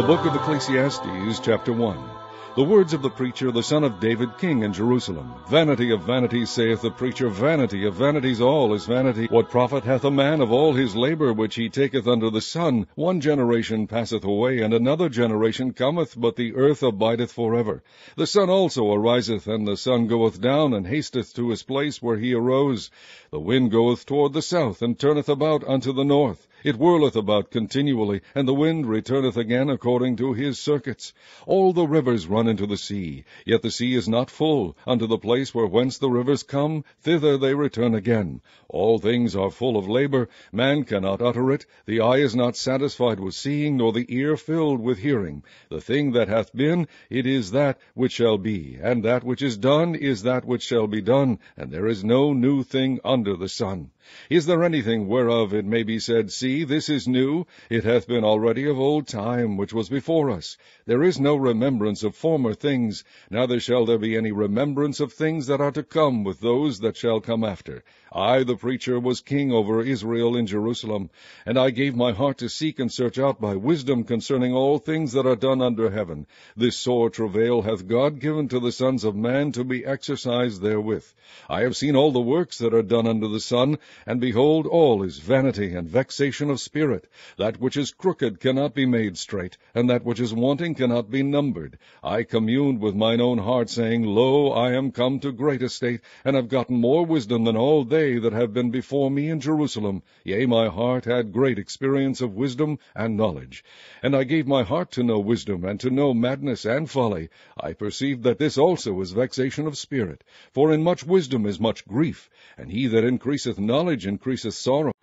The book of Ecclesiastes, chapter 1. The words of the preacher, the son of David, king in Jerusalem. Vanity of vanities, saith the preacher, vanity of vanities, all is vanity. What profit hath a man of all his labor which he taketh under the sun? One generation passeth away, and another generation cometh, but the earth abideth forever. The sun also ariseth, and the sun goeth down, and hasteth to his place where he arose. The wind goeth toward the south, and turneth about unto the north. It whirleth about continually, and the wind returneth again according to his circuits. All the rivers run into the sea, yet the sea is not full. Unto the place where whence the rivers come, thither they return again. All things are full of labor. Man cannot utter it. The eye is not satisfied with seeing, nor the ear filled with hearing. The thing that hath been, it is that which shall be, and that which is done is that which shall be done, and there is no new thing under the sun. Is there anything whereof it may be said, See, this is new? It hath been already of old time, which was before us. There is no remembrance of former things, neither shall there be any remembrance of things that are to come with those that shall come after. I, the preacher, was king over Israel in Jerusalem, and I gave my heart to seek and search out by wisdom concerning all things that are done under heaven. This sore travail hath God given to the sons of man to be exercised therewith. I have seen all the works that are done under the sun, and behold, all is vanity and vexation of spirit. That which is crooked cannot be made straight, and that which is wanting cannot be numbered. I communed with mine own heart, saying, Lo, I am come to great estate, and have gotten more wisdom than all they that have been before me in Jerusalem. Yea, my heart had great experience of wisdom and knowledge. And I gave my heart to know wisdom, and to know madness and folly. I perceived that this also is vexation of spirit. For in much wisdom is much grief, and he that increaseth knowledge increaseth sorrow.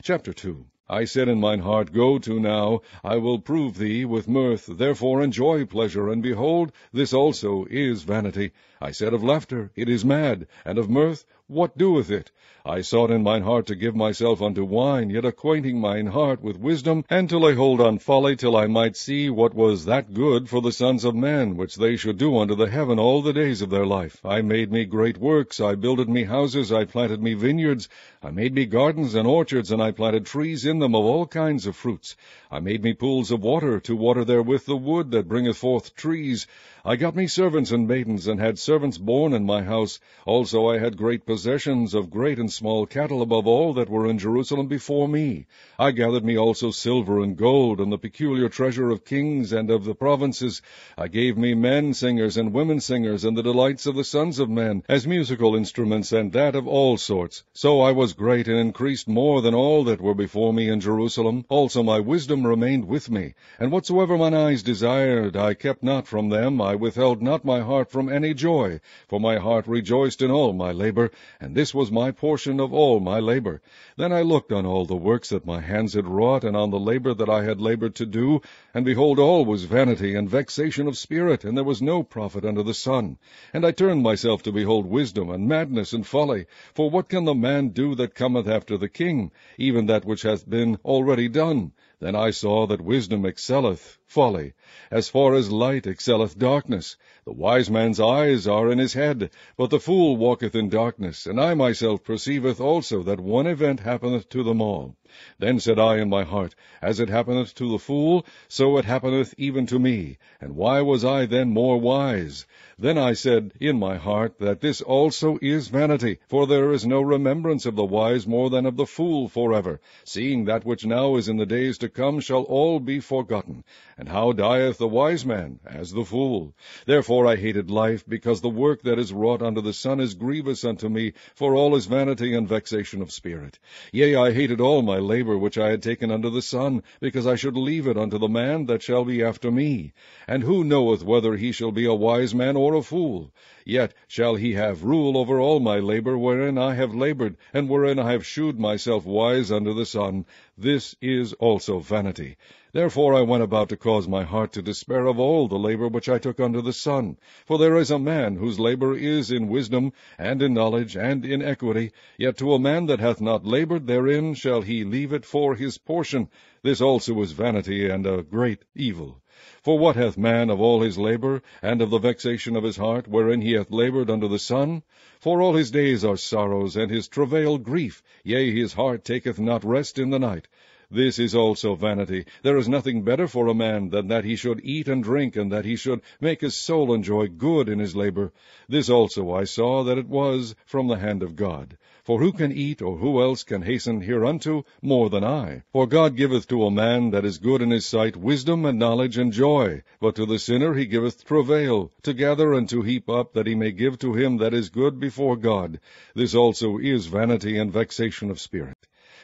Chapter 2. I said in mine heart, Go to now, I will prove thee with mirth, therefore enjoy pleasure, and behold, this also is vanity. I said of laughter, It is mad, and of mirth, what doeth it? I sought in mine heart to give myself unto wine, yet acquainting mine heart with wisdom, and to lay hold on folly, till I might see what was that good for the sons of men, which they should do unto the heaven all the days of their life. I made me great works, I builded me houses, I planted me vineyards, I made me gardens and orchards, and I planted trees in them of all kinds of fruits. I made me pools of water, to water therewith the wood that bringeth forth trees. I got me servants and maidens, and had servants born in my house. Also I had great possessions of great and small cattle above all that were in Jerusalem before me. I gathered me also silver and gold, and the peculiar treasure of kings and of the provinces. I gave me men singers and women singers, and the delights of the sons of men, as musical instruments, and that of all sorts. So I was great, and increased more than all that were before me in Jerusalem. Also my wisdom remained with me, and whatsoever mine eyes desired, I kept not from them. I withheld not my heart from any joy, for my heart rejoiced in all my labor, and this was my portion of all my labor. Then I looked on all the works that my hands had wrought, and on the labor that I had labored to do, and behold, all was vanity and vexation of spirit, and there was no profit under the sun. And I turned myself to behold wisdom, and madness, and folly. For what can the man do that cometh after the king? Even that which hath been already done. Then I saw that wisdom excelleth folly, as far as light excelleth darkness. The wise man's eyes are in his head, but the fool walketh in darkness. And I myself perceiveth also that one event happeneth to them all. Then said I in my heart, As it happeneth to the fool, so it happeneth even to me. And why was I then more wise? Then I said in my heart, that this also is vanity, for there is no remembrance of the wise more than of the fool forever, seeing that which now is in the days to come shall all be forgotten. And how dieth the wise man? As the fool. Therefore I hated life, because the work that is wrought under the sun is grievous unto me, for all is vanity and vexation of spirit. Yea, I hated all my labor which I had taken under the sun, because I should leave it unto the man that shall be after me. And who knoweth whether he shall be a wise man or a fool? Yet shall he have rule over all my labor, wherein I have labored, and wherein I have shewed myself wise under the sun. This is also vanity. Therefore I went about to cause my heart to despair of all the labor which I took under the sun. For there is a man whose labor is in wisdom, and in knowledge, and in equity. Yet to a man that hath not labored therein shall he leave it for his portion. This also is vanity, and a great evil. For what hath man of all his labor, and of the vexation of his heart, wherein he hath labored under the sun? For all his days are sorrows, and his travail grief. Yea, his heart taketh not rest in the night. This is also vanity. There is nothing better for a man than that he should eat and drink, and that he should make his soul enjoy good in his labor. This also I saw that it was from the hand of God. For who can eat, or who else can hasten hereunto more than I? For God giveth to a man that is good in his sight wisdom and knowledge and joy, but to the sinner he giveth travail, to gather and to heap up, that he may give to him that is good before God. This also is vanity and vexation of spirit.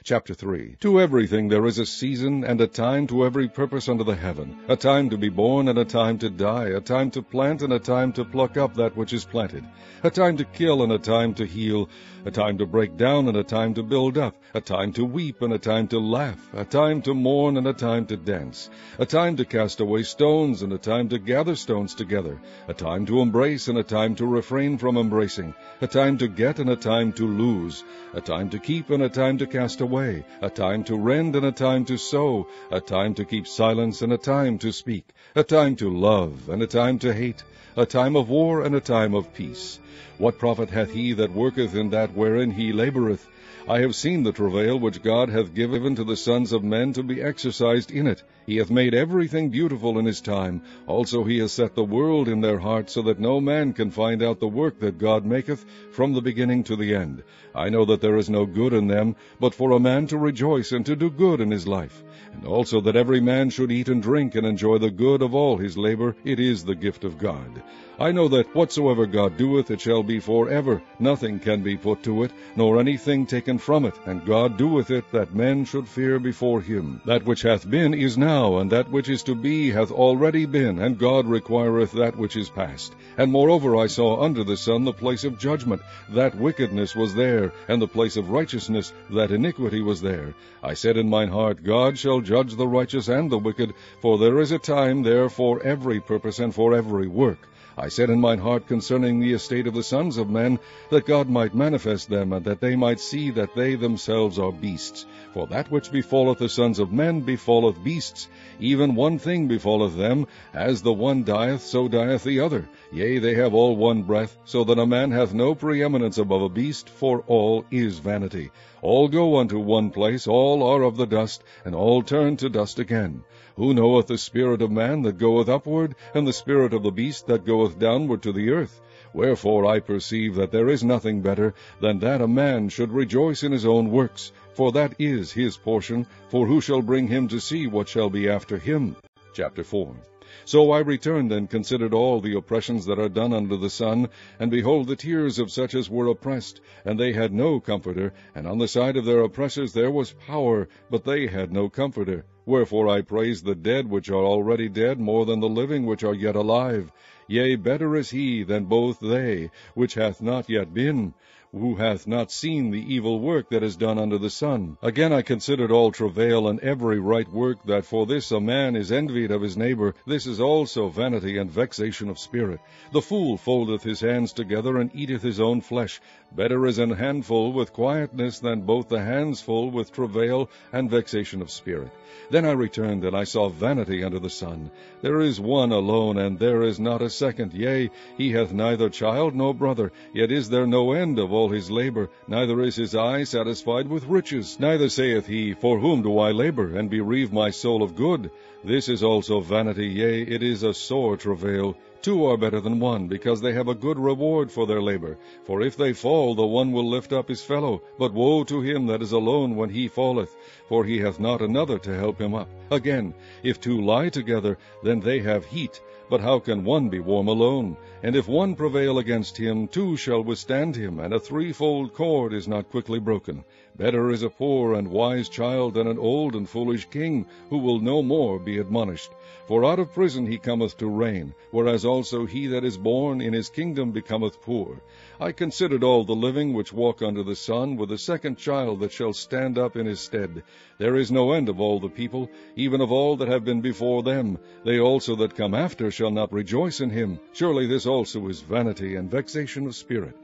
Chapter 3. To everything there is a season, and a time to every purpose under the heaven, a time to be born, and a time to die, a time to plant, and a time to pluck up that which is planted, a time to kill, and a time to heal, a time to break down, and a time to build up, a time to weep, and a time to laugh, a time to mourn, and a time to dance, a time to cast away stones, and a time to gather stones together, a time to embrace, and a time to refrain from embracing, a time to get, and a time to lose, a time to keep, and a time to cast away, a time to rend, and a time to sow, a time to keep silence, and a time to speak, a time to love, and a time to hate, a time of war, and a time of peace. What profit hath he that worketh in that wherein he laboureth? I have seen the travail which God hath given to the sons of men to be exercised in it. He hath made everything beautiful in his time. Also he hath set the world in their hearts, so that no man can find out the work that God maketh from the beginning to the end. I know that there is no good in them, but for a man to rejoice and to do good in his life. And also that every man should eat and drink and enjoy the good of all his labor. It is the gift of God. I know that whatsoever God doeth, it shall be for ever. Nothing can be put to it, nor anything taken from it. And God doeth it, that men should fear before him. That which hath been is now, and that which is to be hath already been, and God requireth that which is past. And moreover I saw under the sun the place of judgment, that wickedness was there, and the place of righteousness, that iniquity was there. I said in mine heart, God shall judge the righteous and the wicked, for there is a time there for every purpose and for every work. I said in mine heart concerning the estate of the sons of men, that God might manifest them, and that they might see that they themselves are beasts. For that which befalleth the sons of men befalleth beasts. Even one thing befalleth them, as the one dieth, so dieth the other. Yea, they have all one breath, so that a man hath no preeminence above a beast, for all is vanity. All go unto one place, all are of the dust, and all turn to dust again. Who knoweth the spirit of man that goeth upward, and the spirit of the beast that goeth downward to the earth? Wherefore I perceive that there is nothing better than that a man should rejoice in his own works, for that is his portion, for who shall bring him to see what shall be after him? Chapter 4. So I returned and considered all the oppressions that are done under the sun, and behold, the tears of such as were oppressed, and they had no comforter, and on the side of their oppressors there was power, but they had no comforter. Wherefore I praise the dead which are already dead more than the living which are yet alive. Yea, better is he than both they, which hath not yet been, who hath not seen the evil work that is done under the sun. Again I considered all travail and every right work, that for this a man is envied of his neighbor. This is also vanity and vexation of spirit. The fool foldeth his hands together, and eateth his own flesh. Better is an handful with quietness than both the hands full with travail and vexation of spirit. Then I returned, and I saw vanity under the sun. There is one alone, and there is not a second. Yea, he hath neither child nor brother, yet is there no end of all his labor. Neither is his eye satisfied with riches. Neither saith he, For whom do I labor, and bereave my soul of good? This is also vanity, yea, it is a sore travail. Two are better than one, because they have a good reward for their labor. For if they fall, the one will lift up his fellow. But woe to him that is alone when he falleth, for he hath not another to help him up. Again, if two lie together, then they have heat. But how can one be warm alone? And if one prevail against him, two shall withstand him, and a threefold cord is not quickly broken. Better is a poor and wise child than an old and foolish king, who will no more be admonished. For out of prison he cometh to reign, whereas also he that is born in his kingdom becometh poor. I considered all the living which walk under the sun, with a second child that shall stand up in his stead. There is no end of all the people, even of all that have been before them. They also that come after shall not rejoice in him. Surely this also is vanity and vexation of spirit.